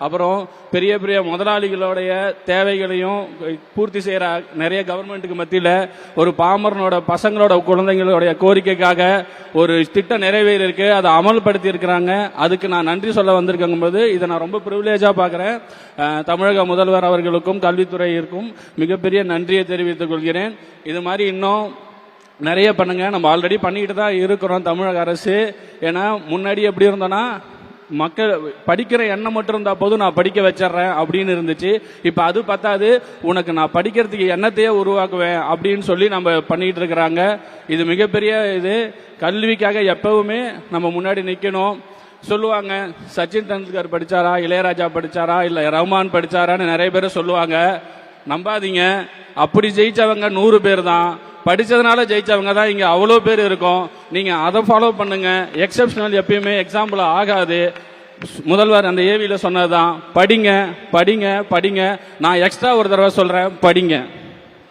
அப்புறம் பெரிய பெரிய முதலாளிகளுடைய தேவைகளையும் பூர்த்தி செய்கிற நிறைய கவர்மெண்ட்டுக்கு மத்தியில் ஒரு பாமரனோட பசங்களோட குழந்தைங்களுடைய கோரிக்கைக்காக ஒரு திட்டம் நிறைவேறியிருக்கு, அதை அமல்படுத்தி இருக்கிறாங்க. அதுக்கு நான் நன்றி சொல்ல வந்திருக்கும் போது இதை நான் ரொம்ப ப்ரிவிலேஜாக பார்க்குறேன். தமிழக முதல்வர் அவர்களுக்கும் கல்வித்துறையிற்கும் மிகப்பெரிய நன்றியை தெரிவித்துக் கொள்கிறேன். இது மாதிரி இன்னும் நிறைய பண்ணுங்க. நம்ம ஆல்ரெடி பண்ணிக்கிட்டு தான் இருக்கிறோம் தமிழக அரசு. ஏன்னா முன்னாடி எப்படி இருந்தோன்னா மக்கள் படிக்கிற எண்ணம் மட்டும் இருந்தா போதும், நான் படிக்க வச்சிடறேன் அப்படின்னு இருந்துச்சு. இப்ப அது பத்தாது, உனக்கு நான் படிக்கிறதுக்கு எண்ணத்தையே உருவாக்குவேன் அப்படின்னு சொல்லி நம்ம பண்ணிட்டு இருக்கிறாங்க. இது மிகப்பெரிய இது. கல்விக்காக எப்பவுமே நம்ம முன்னாடி நிக்கணும். சொல்லுவாங்க சச்சின் டெண்டுல்கர் படிச்சாரா, இளையராஜா படிச்சாரா, இல்ல ரஹ்மான் படிச்சாரான்னு நிறைய பேர் சொல்லுவாங்க. நம்பாதீங்க, அப்படி ஜெயிச்சவங்க 100 பேர் தான். படிச்சதுனால ஜெயிச்சவங்க தான் இங்க அவ்வளோ பேர் இருக்கும். நீங்க அதை ஃபாலோ பண்ணுங்க. எக்ஸப்ஷனல் எப்பயுமே எக்ஸாம்பிள் ஆகாது. முதல்வர் அந்த ஏவியில சொன்னதுதான், படிங்க படிங்க படிங்க. நான் எக்ஸ்ட்ரா ஒரு தடவை சொல்றேன், படிங்க.